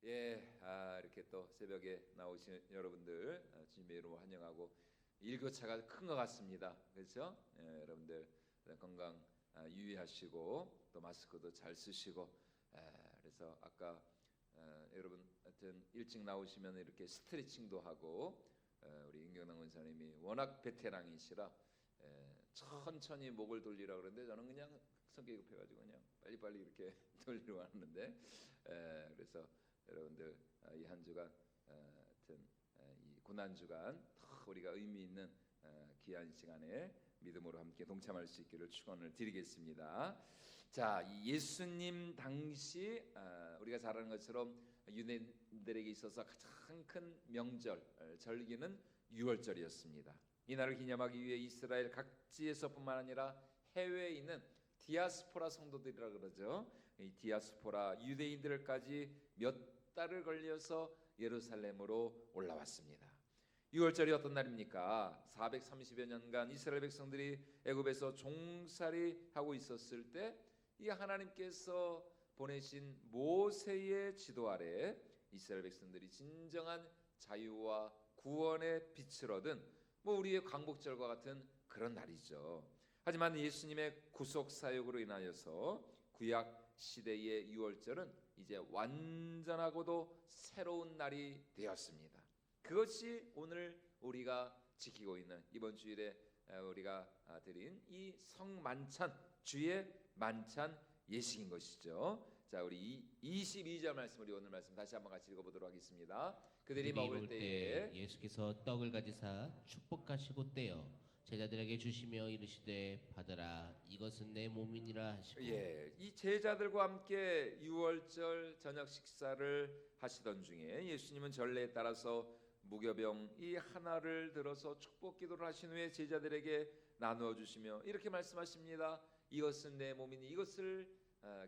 이렇게 또 새벽에 나오신 여러분들 주님의 이름으로 환영하고 일교차가 큰 것 같습니다. 그렇죠? 여러분들 건강 유의하시고 또 마스크도 잘 쓰시고 그래서 아까 여러분 하여튼 일찍 나오시면 이렇게 스트레칭도 하고 우리 임경남 원사님이 워낙 베테랑이시라 천천히 목을 돌리라 그러는데 저는 그냥 성격이 급해가지고 그냥 빨리빨리 이렇게 돌리려고 하는데 그래서 여러분들 이 한 주간 하여튼 이 고난 주간 우리가 의미 있는 귀한 시간에 믿음으로 함께 동참할 수 있기를 축원을 드리겠습니다. 자, 예수님 당시 우리가 잘 아는 것처럼 유대인들에게 있어서 가장 큰 명절 절기는 유월절이었습니다. 이날을 기념하기 위해 이스라엘 각지에서뿐만 아니라 해외에 있는 디아스포라 성도들이라 그러죠. 이 디아스포라 유대인들까지 몇 달을 걸려서 예루살렘으로 올라왔습니다. 6월절이 어떤 날입니까? 430여 년간 이스라엘 백성들이 애굽에서 종살이 하고 있었을 때 이 하나님께서 보내신 모세의 지도 아래 이스라엘 백성들이 진정한 자유와 구원의 빛을 얻은 우리의 광복절과 같은 그런 날이죠. 하지만 예수님의 구속 사역으로 인하여서 구약 시대의 6월절은 이제 완전하고도 새로운 날이 되었습니다. 그것이 오늘 우리가 지키고 있는 이번 주일에 우리가 드린 이 성만찬 주의 만찬 예식인 것이죠. 자, 우리 22절 말씀 우리 오늘 말씀 다시 한번 같이 읽어보도록 하겠습니다. 그들이 먹을 때에 예수께서 떡을 가지사 축복하시고 떼어 제자들에게 주시며 이르시되 받으라 이것은 내 몸이니라 하시고 이 제자들과 함께 유월절 저녁 식사를 하시던 중에 예수님은 전례에 따라서 무교병 이 하나를 들어서 축복 기도를 하신 후에 제자들에게 나누어 주시며 이렇게 말씀하십니다. 이것은 내 몸이니 이것을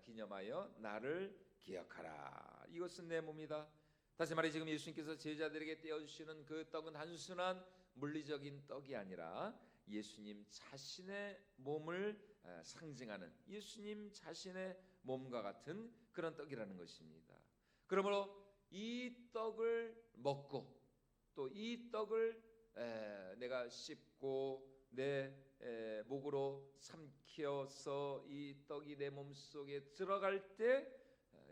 기념하여 나를 기억하라. 이것은 내 몸이다. 다시 말해 지금 예수님께서 제자들에게 떼어주시는 그 떡은 단순한 물리적인 떡이 아니라 예수님 자신의 몸을 상징하는 예수님 자신의 몸과 같은 그런 떡이라는 것입니다. 그러므로 이 떡을 먹고 또 이 떡을 내가 씹고 내 목으로 삼켜서 이 떡이 내 몸속에 들어갈 때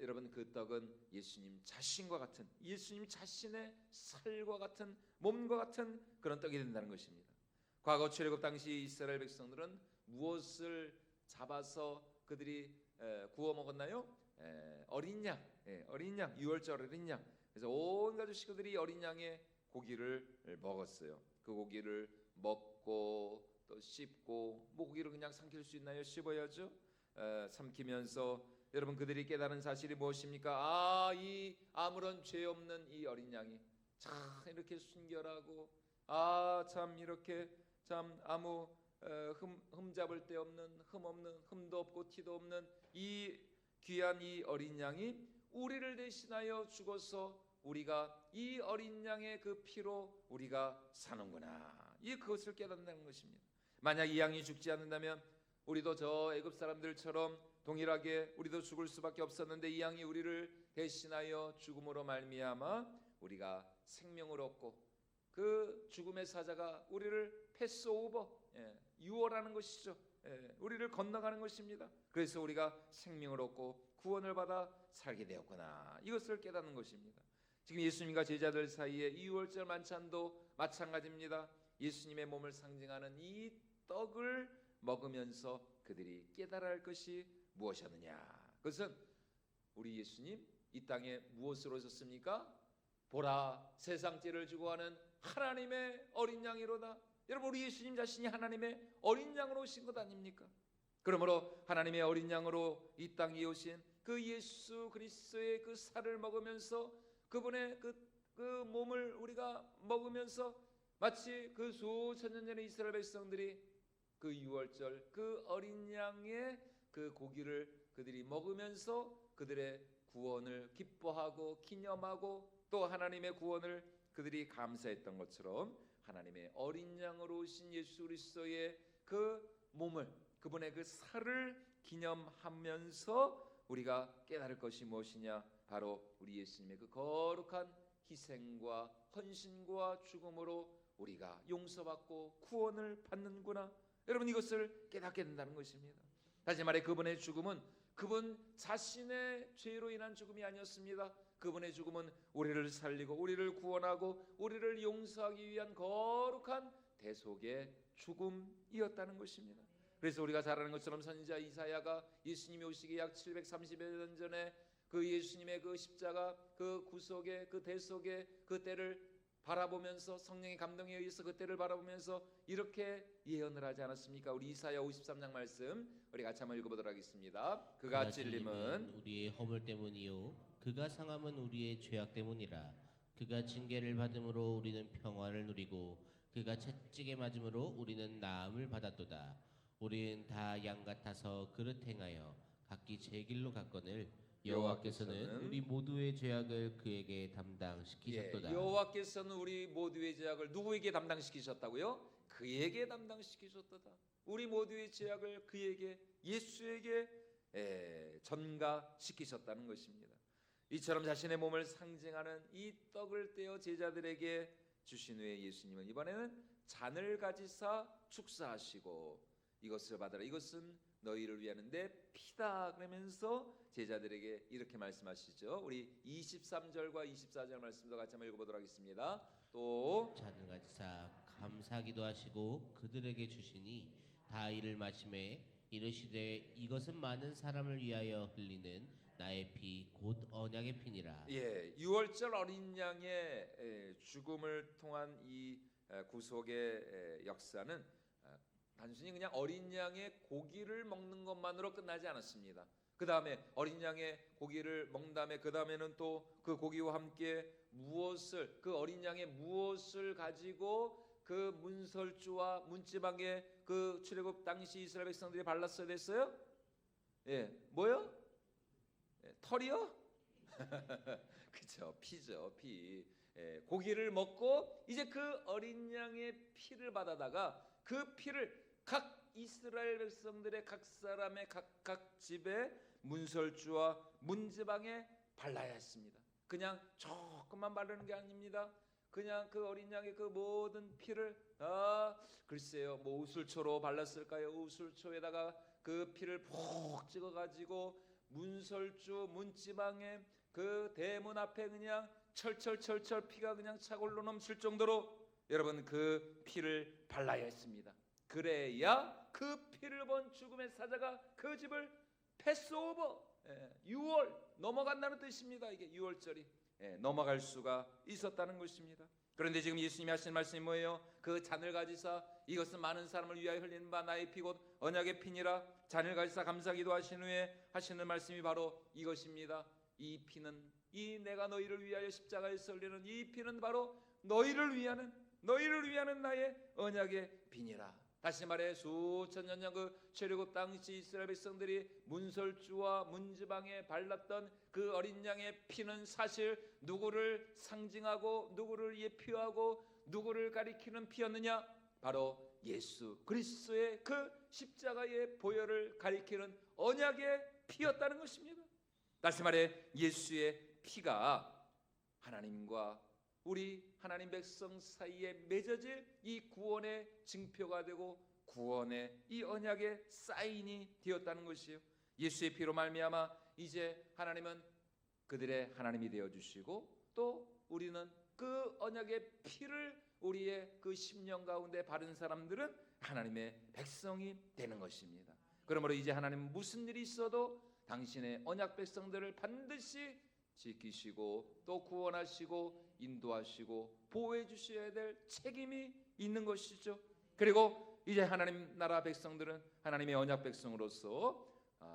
여러분 그 떡은 예수님 자신과 같은 예수님 자신의 살과 같은 몸과 같은 그런 떡이 된다는 것입니다. 과거 출애굽 당시 이스라엘 백성들은 무엇을 잡아서 그들이 구워 먹었나요? 어린 양, 유월절 어린 양. 그래서 온 가족 식구들이 어린 양의 고기를 먹었어요. 그 고기를 먹고 또 씹고 고기를 그냥 삼킬 수 있나요? 씹어야죠. 삼키면서 여러분 그들이 깨달은 사실이 무엇입니까? 이 아무런 죄 없는 이 어린 양이 참 이렇게 순결하고 참 이렇게 참 아무 흠 잡을 데 없는 흠 없는 흠도 없고 티도 없는 이 귀한 이 어린 양이 우리를 대신하여 죽어서 우리가 이 어린 양의 그 피로 우리가 사는구나. 그것을 깨닫는 것입니다. 만약 이 양이 죽지 않는다면 우리도 저 애굽 사람들처럼 동일하게 우리도 죽을 수밖에 없었는데 이 양이 우리를 대신하여 죽음으로 말미암아 우리가 생명을 얻고 그 죽음의 사자가 우리를 패스오버 유월하는 것이죠. 우리를 건너가는 것입니다. 그래서 우리가 생명을 얻고 구원을 받아 살게 되었구나. 이것을 깨닫는 것입니다. 지금 예수님과 제자들 사이에 이 유월절 만찬도 마찬가지입니다. 예수님의 몸을 상징하는 이 떡을 먹으면서 그들이 깨달아야 할 것이 무엇이었느냐. 그것은 우리 예수님 이 땅에 무엇으로 오셨습니까? 보라 세상 죄를 지고 하는 하나님의 어린 양이로다. 여러분 우리 예수님 자신이 하나님의 어린 양으로 오신 것 아닙니까? 그러므로 하나님의 어린 양으로 이 땅에 오신 그 예수 그리스도의 그 살을 먹으면서 그분의 그 몸을 우리가 먹으면서 마치 그 수천 년 전에 이스라엘 백성들이 그 유월절 그 어린 양의 그 고기를 그들이 먹으면서 그들의 구원을 기뻐하고 기념하고 또 하나님의 구원을 그들이 감사했던 것처럼 하나님의 어린 양으로 오신 예수 그리스도의 그 몸을 그분의 그 살을 기념하면서 우리가 깨달을 것이 무엇이냐? 바로 우리 예수님의 그 거룩한 희생과 헌신과 죽음으로 우리가 용서받고 구원을 받는구나. 여러분, 이것을 깨닫게 된다는 것입니다. 다시 말해 그분의 죽음은 그분 자신의 죄로 인한 죽음이 아니었습니다. 그분의 죽음은 우리를 살리고 우리를 구원하고 우리를 용서하기 위한 거룩한 대속의 죽음이었다는 것입니다. 그래서 우리가 잘 아는 것처럼 선지자 이사야가 예수님이 오시기 약 730여 년 전에 그 예수님의 그 십자가 그 구속의 그 대속의 그 때를 바라보면서 성령의 감동에 의해서 그 때를 바라보면서 이렇게 예언을 하지 않았습니까? 우리 이사야 53장 말씀 우리 같이 한번 읽어보도록 하겠습니다. 그가 찔림은 우리의 허물 때문이요 그가 상함은 우리의 죄악 때문이라. 그가 징계를 받음으로 우리는 평화를 누리고 그가 채찍에 맞음으로 우리는 나음을 받았도다. 우리는 다 양 같아서 그릇 행하여 각기 제 길로 갔거늘 여호와께서는 우리 모두의 죄악을 그에게 담당시키셨도다. 여호와께서는 우리 모두의 죄악을 누구에게 담당시키셨다고요? 그에게 담당시키셨도다. 우리 모두의 죄악을 그에게 예수에게 전가시키셨다는 것입니다. 이처럼 자신의 몸을 상징하는 이 떡을 떼어 제자들에게 주신 후에 예수님은 이번에는 잔을 가지사 축사하시고 이것을 받으라. 이것은 너희를 위하는 내 피다. 그러면서 제자들에게 이렇게 말씀하시죠. 우리 23절과 24절 말씀도 같이 한번 읽어보도록 하겠습니다. 또 잔을 가지사 감사기도 하시고 그들에게 주시니 다 이를 마시매 이르시되 이것은 많은 사람을 위하여 흘리는 나의 피 곧 언약의 피니라. 유월절 어린 양의 죽음을 통한 이 구속의 역사는 단순히 그냥 어린 양의 고기를 먹는 것만으로 끝나지 않았습니다. 그 다음에 어린 양의 고기를 먹는 다음에 그 다음에는 또 그 고기와 함께 무엇을 그 어린 양의 무엇을 가지고 그 문설주와 문지방에 그 출애굽 당시 이스라엘 백성들이 발랐어야 됐어요? 뭐요? 털이요? 그렇죠, 피죠, 피. 고기를 먹고 이제 그 어린 양의 피를 받아다가 그 피를 각 이스라엘 백성들의 각 사람의 각각 집에 문설주와 문지방에 발라야 했습니다. 그냥 조금만 바르는 게 아닙니다. 그냥 그 어린 양의 그 모든 피를 글쎄요, 뭐 우슬초로 발랐을까요? 우슬초에다가 그 피를 푹 찍어가지고 문설주 문지방에 그 대문 앞에 그냥 철철철철 피가 그냥 차골로 넘칠 정도로 여러분 그 피를 발라야 했습니다. 그래야 그 피를 본 죽음의 사자가 그 집을 패스오버 6월 넘어간다는 뜻입니다. 이게 6월절이 넘어갈 수가 있었다는 것입니다. 그런데 지금 예수님이 하신 말씀이 뭐예요? 그 잔을 가지사 이것은 많은 사람을 위하여 흘리는 바 나의 피 곧 언약의 피니라. 잔을 가지사 감사기도 하신 후에 하시는 말씀이 바로 이것입니다. 이 피는 이 내가 너희를 위하여 십자가에서 흘리는 이 피는 바로 너희를 위하는 나의 언약의 피니라. 다시 말해 수천 년 전 그 출애굽 당시 이스라엘 백성들이 문설주와 문지방에 발랐던 그 어린 양의 피는 사실 누구를 상징하고 누구를 예표하고 누구를 가리키는 피였느냐? 바로 예수 그리스도의 그 십자가의 보혈을 가리키는 언약의 피였다는 것입니다. 다시 말해 예수의 피가 하나님과 우리 하나님 백성 사이에 맺어질 이 구원의 증표가 되고 구원의 이 언약의 사인이 되었다는 것이에요. 예수의 피로 말미암아 이제 하나님은 그들의 하나님이 되어 주시고 또 우리는 그 언약의 피를 우리의 그 심령 가운데 바른 사람들은 하나님의 백성이 되는 것입니다. 그러므로 이제 하나님은 무슨 일이 있어도 당신의 언약 백성들을 반드시 지키시고 또 구원하시고 인도하시고 보호해 주셔야 될 책임이 있는 것이죠. 그리고 이제 하나님 나라 백성들은 하나님의 언약 백성으로서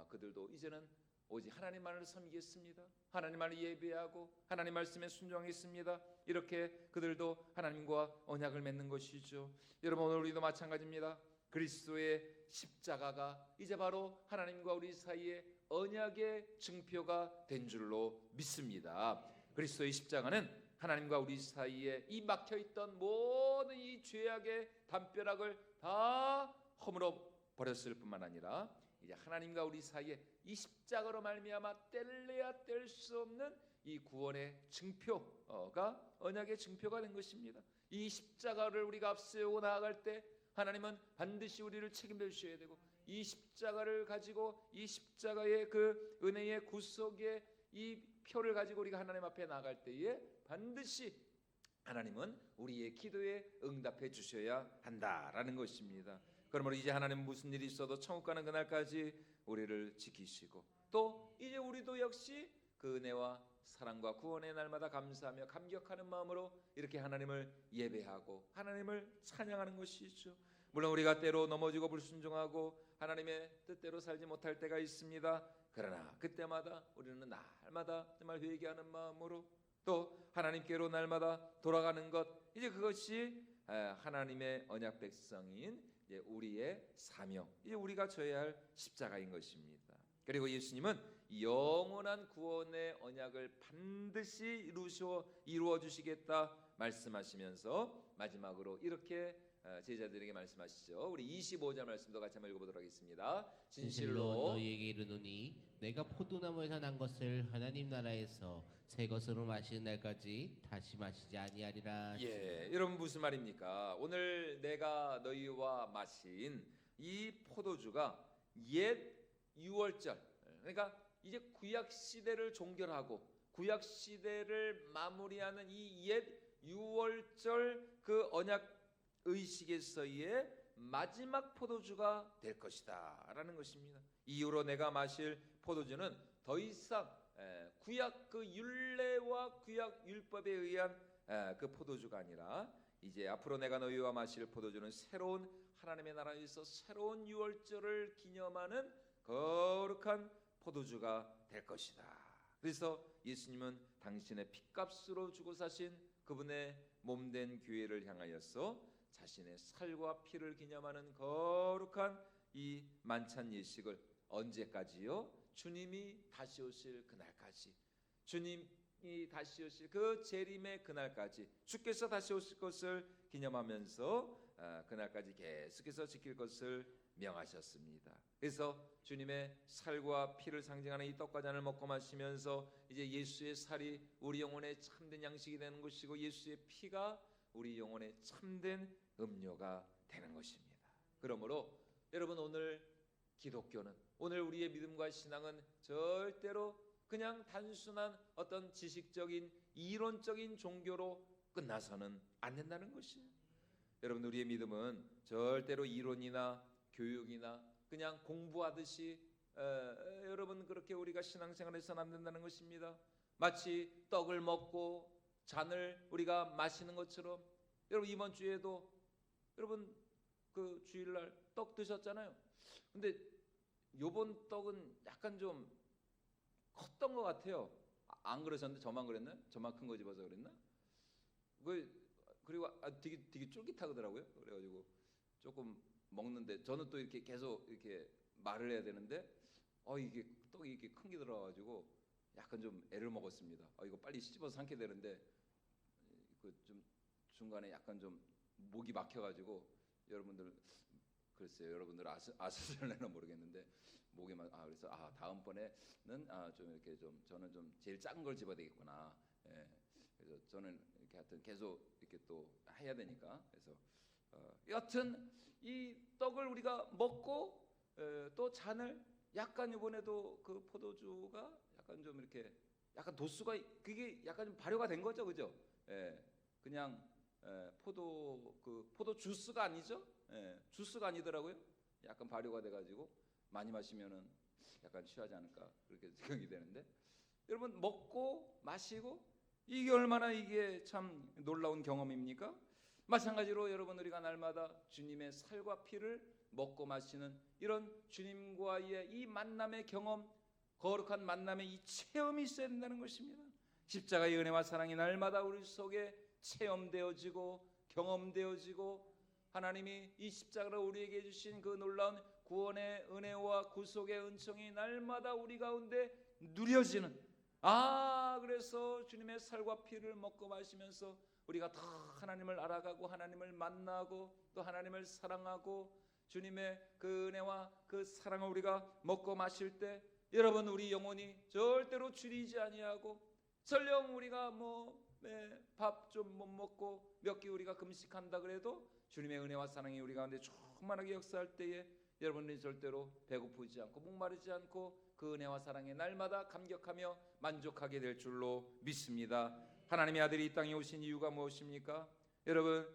그들도 이제는 오직 하나님만을 섬기겠습니다. 하나님만을 예배하고 하나님 말씀에 순종하겠습니다. 이렇게 그들도 하나님과 언약을 맺는 것이죠. 여러분 오늘 우리도 마찬가지입니다. 그리스도의 십자가가 이제 바로 하나님과 우리 사이에 언약의 증표가 된 줄로 믿습니다. 그리스도의 십자가는 하나님과 우리 사이에 이 막혀있던 모든 이 죄악의 담벼락을 다 허물어 버렸을 뿐만 아니라 이제 하나님과 우리 사이에 이 십자가로 말미암아 뗄래야 뗄 수 없는 이 구원의 증표가 언약의 증표가 된 것입니다. 이 십자가를 우리가 앞세우고 나아갈 때 하나님은 반드시 우리를 책임져 주셔야 되고, 이 십자가를 가지고 이 십자가의 그 은혜의 구속의 이 표를 가지고 우리가 하나님 앞에 나아갈 때에 반드시 하나님은 우리의 기도에 응답해 주셔야 한다라는 것입니다. 그러므로 이제 하나님은 무슨 일이 있어도 천국 가는 그날까지 우리를 지키시고, 또 이제 우리도 역시 그 은혜와 사랑과 구원의 날마다 감사하며 감격하는 마음으로 이렇게 하나님을 예배하고 하나님을 찬양하는 것이죠. 물론 우리가 때로 넘어지고 불순종하고 하나님의 뜻대로 살지 못할 때가 있습니다. 그러나 그때마다 우리는 날마다 정말 회개하는 마음으로 또 하나님께로 날마다 돌아가는 것, 이제 그것이 하나님의 언약 백성인 이제 우리의 사명, 이제 우리가 져야 할 십자가인 것입니다. 그리고 예수님은 영원한 구원의 언약을 반드시 이루어 주시겠다 말씀하시면서 마지막으로 이렇게 제자들에게 말씀하시죠. 우리 25절 말씀도 같이 한번 읽어보도록 하겠습니다. 진실로 너희에게 이르노니 내가 포도나무에서 난 것을 하나님 나라에서 새 것으로 마시는 날까지 다시 마시지 아니하리라. 예, 여러분 무슨 말입니까? 오늘 내가 너희와 마신 이 포도주가 옛 유월절, 그러니까 이제 구약 시대를 종결하고 구약 시대를 마무리하는 이 옛 유월절 그 언약 의식에서의 마지막 포도주가 될 것이다라는 것입니다. 이후로 내가 마실 포도주는 더 이상 구약 그 율례와 구약 율법에 의한 그 포도주가 아니라 이제 앞으로 내가 너희와 마실 포도주는 새로운 하나님의 나라에서 새로운 유월절을 기념하는 거룩한 포도주가 될 것이다. 그래서 예수님은 당신의 핏값으로 주고 사신 그분의 몸된 교회를 향하여서 자신의 살과 피를 기념하는 거룩한 이 만찬 예식을 언제까지요? 주님이 다시 오실 그날까지, 주님이 다시 오실 그 재림의 그날까지, 주께서 다시 오실 것을 기념하면서 그날까지 계속해서 지킬 것을 명하셨습니다. 그래서 주님의 살과 피를 상징하는 이 떡과 잔을 먹고 마시면서 이제 예수의 살이 우리 영혼의 참된 양식이 되는 것이고 예수의 피가 우리 영혼의 참된 음료가 되는 것입니다. 그러므로 여러분, 오늘 기독교는, 오늘 우리의 믿음과 신앙은 절대로 그냥 단순한 어떤 지식적인 이론적인 종교로 끝나서는 안 된다는 것이에요. 여러분, 우리의 믿음은 절대로 이론이나 교육이나 그냥 공부하듯이 여러분 그렇게 우리가 신앙생활에서는 안 된다는 것입니다. 마치 떡을 먹고 잔을 우리가 마시는 것처럼, 여러분 이번 주에도 여러분 그 주일날 떡 드셨잖아요. 근데 요번 떡은 약간 좀 컸던 것 같아요. 안 그러셨는데 저만 그랬나요? 저만 큰 거 집어서 그랬나? 그리고 되게 쫄깃하더라고요. 그래가지고 조금 먹는데 저는 또 이렇게 계속 이렇게 말을 해야 되는데 이게 떡이 이렇게 큰 게 들어가지고 약간 좀 애를 먹었습니다. 이거 빨리 씹어서 삼게 되는데 그 좀 중간에 약간 좀 목이 막혀가지고 여러분들 글쎄요, 여러분들 아시실래나 모르겠는데 목이 그래서 다음번에는 좀 이렇게 좀 저는 좀 제일 작은 걸 집어야 되겠구나. 예. 그래서 저는 이렇게 하여튼 계속 이렇게 또 해야 되니까 그래서 여튼 이 떡을 우리가 먹고 또 잔을 약간 이번에도 그 포도주가 약간 좀 이렇게 약간 도수가 그게 약간 좀 발효가 된 거죠, 그죠? 예. 그냥 포도 주스가 아니죠? 예. 주스가 아니더라고요. 약간 발효가 돼가지고 많이 마시면은 약간 취하지 않을까 그렇게 생각이 되는데, 여러분 먹고 마시고 이게 얼마나 이게 참 놀라운 경험입니까? 마찬가지로 여러분 우리가 날마다 주님의 살과 피를 먹고 마시는 이런 주님과의 이 만남의 경험, 거룩한 만남의 이 체험이 있어야 된다는 것입니다. 십자가의 은혜와 사랑이 날마다 우리 속에 체험되어지고 경험되어지고 하나님이 이 십자가로 우리에게 주신 그 놀라운 구원의 은혜와 구속의 은총이 날마다 우리 가운데 누려지는, 그래서 주님의 살과 피를 먹고 마시면서 우리가 더 하나님을 알아가고 하나님을 만나고 또 하나님을 사랑하고 주님의 그 은혜와 그 사랑을 우리가 먹고 마실 때 여러분 우리 영혼이 절대로 줄이지 아니하고 설령 우리가 밥 좀 못 먹고 몇 끼 우리가 금식한다 그래도 주님의 은혜와 사랑이 우리 가운데 충만하게 역사할 때에 여러분이 절대로 배고프지 않고 목마르지 않고 그 은혜와 사랑에 날마다 감격하며 만족하게 될 줄로 믿습니다. 하나님의 아들이 이 땅에 오신 이유가 무엇입니까? 여러분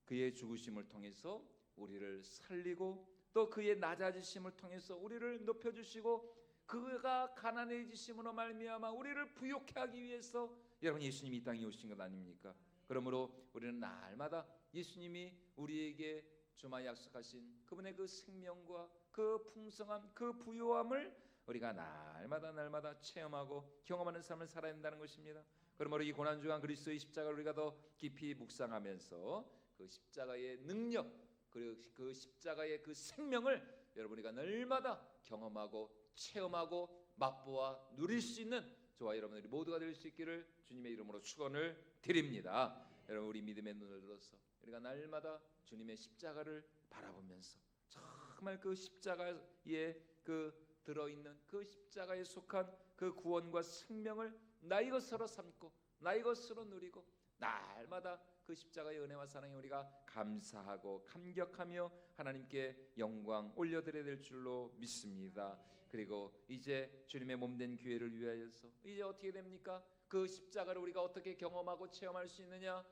그의 죽으심을 통해서 우리를 살리고 또 그의 낮아지심을 통해서 우리를 높여주시고 그가 가난해지심으로 말미암아 우리를 부욕해 하기 위해서 여러분 예수님이 이 땅에 오신 것 아닙니까? 그러므로 우리는 날마다 예수님이 우리에게 주마 약속하신 그분의 그 생명과 그 풍성함 그 부요함을 우리가 날마다 체험하고 경험하는 삶을 살아야 한다는 것입니다. 그러므로 이 고난중한 그리스도의 십자가를 우리가 더 깊이 묵상하면서 그 십자가의 능력 그리고 그 십자가의 그 생명을 여러분이가 날마다 경험하고 체험하고 맛보아 누릴 수 있는 저와 여러분들이 모두가 될 수 있기를 주님의 이름으로 축원을 드립니다. 여러분 우리 믿음의 눈을 들어서 우리가 날마다 주님의 십자가를 바라보면서 정말 그 십자가에 그 들어있는 그 십자가에 속한 그 구원과 생명을 나의 것으로 삼고 나의 것으로 누리고 날마다 그 십자가의 은혜와 사랑에 우리가 감사하고 감격하며 하나님께 영광 올려드려야 될 줄로 믿습니다. 그리고 이제 주님의 몸된 교회를 위하여서 이제 어떻게 됩니까? 그 십자가를 우리가 어떻게 경험하고 체험할 수 있느냐?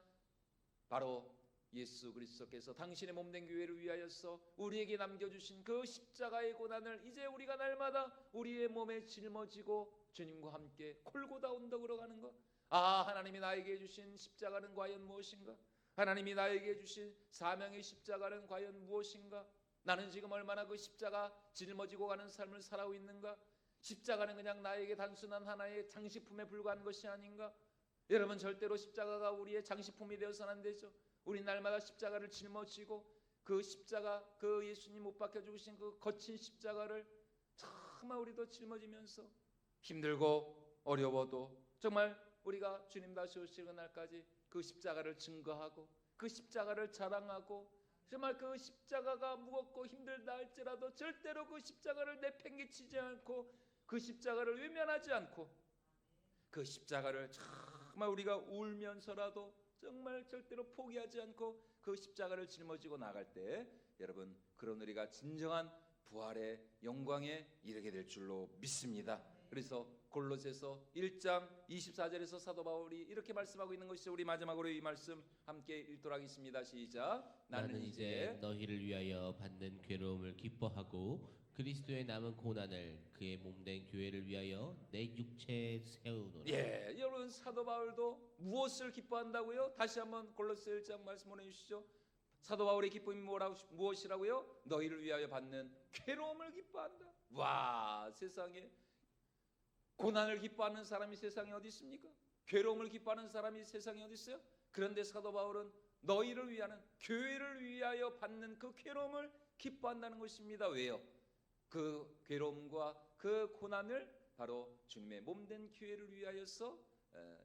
바로 예수 그리스도께서 당신의 몸된 교회를 위하여서 우리에게 남겨주신 그 십자가의 고난을 이제 우리가 날마다 우리의 몸에 짊어지고 주님과 함께 골고다 언덕으로 가는 것. 하나님이 나에게 주신 십자가는 과연 무엇인가? 하나님이 나에게 주신 사명의 십자가는 과연 무엇인가? 나는 지금 얼마나 그 십자가 짊어지고 가는 삶을 살아오고 있는가? 십자가는 그냥 나에게 단순한 하나의 장식품에 불과한 것이 아닌가? 여러분 절대로 십자가가 우리의 장식품이 되어서는 안 되죠. 우리 날마다 십자가를 짊어지고 그 십자가 그 예수님 못 박혀 죽으신 그 거친 십자가를 정말 우리도 짊어지면서 힘들고 어려워도 정말 우리가 주님 다시 오시는 날까지 그 십자가를 증거하고 그 십자가를 자랑하고 정말 그 십자가가 무겁고 힘들다 할지라도 절대로 그 십자가를 내팽개치지 않고 그 십자가를 외면하지 않고 그 십자가를 정말 우리가 울면서라도 정말 절대로 포기하지 않고 그 십자가를 짊어지고 나갈 때 여러분 그런 우리가 진정한 부활의 영광에 이르게 될 줄로 믿습니다. 그래서 골로새서 1장 24절에서 사도 바울이 이렇게 말씀하고 있는 것이죠. 우리 마지막으로 이 말씀 함께 읽도록 하겠습니다. 시작. 나는 이제 너희를 위하여 받는 괴로움을 기뻐하고 그리스도의 남은 고난을 그의 몸된 교회를 위하여 내 육체에 세우노라. 예, 여러분 사도 바울도 무엇을 기뻐한다고요? 다시 한번 골로새 1장 말씀 보내주시죠. 사도 바울의 기쁨이 무엇이라고요? 너희를 위하여 받는 괴로움을 기뻐한다. 와, 세상에 고난을 기뻐하는 사람이 세상에 어디 있습니까? 괴로움을 기뻐하는 사람이 세상에 어디 있어요? 그런데 사도 바울은 너희를 위하는 교회를 위하여 받는 그 괴로움을 기뻐한다는 것입니다. 왜요? 그 괴로움과 그 고난을 바로 주님의 몸된 교회를 위하여서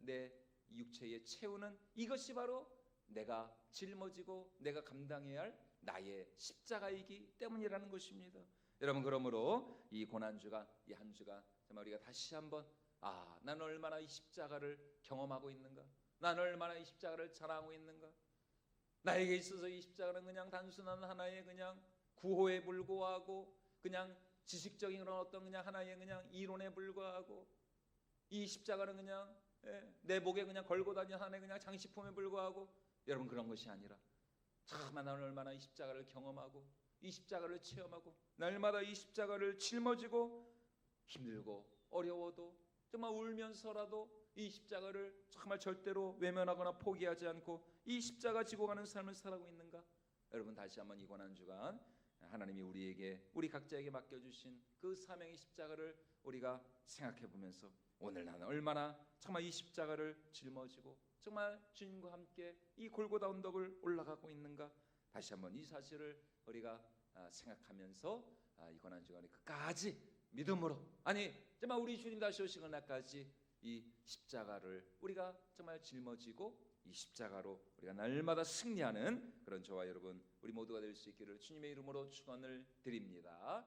내 육체에 채우는 이것이 바로 내가 짊어지고 내가 감당해야 할 나의 십자가이기 때문이라는 것입니다. 여러분 그러므로 이 고난주가 이 한 주가 정말 우리가 다시 한번 나는 얼마나 이 십자가를 경험하고 있는가? 나는 얼마나 이 십자가를 자랑하고 있는가? 나에게 있어서 이 십자가는 그냥 단순한 하나의 그냥 구호에 불과하고 그냥 지식적인 그런 어떤 그냥 하나의 그냥 이론에 불과하고 이 십자가는 그냥 내 목에 그냥 걸고 다니는 하나의 그냥 장식품에 불과하고 여러분 그런 것이 아니라 참 나는 얼마나 이 십자가를 경험하고 이 십자가를 체험하고 날마다 이 십자가를 짊어지고 힘들고 어려워도 정말 울면서라도 이 십자가를 정말 절대로 외면하거나 포기하지 않고 이 십자가 지고 가는 삶을 살아가고 있는가? 여러분 다시 한번 이 고난주간 하나님이 우리에게 우리 각자에게 맡겨주신 그 사명의 십자가를 우리가 생각해 보면서 오늘 나는 얼마나 정말 이 십자가를 짊어지고 정말 주님과 함께 이 골고다 언덕을 올라가고 있는가? 다시 한번 이 사실을 우리가 생각하면서 이 고난주간에 끝까지 믿음으로 정말 우리 주님 다시 오시는 날까지 이 십자가를 우리가 정말 짊어지고 이 십자가로 우리가 날마다 승리하는 그런 저와 여러분 우리 모두가 될 수 있기를 주님의 이름으로 축원을 드립니다.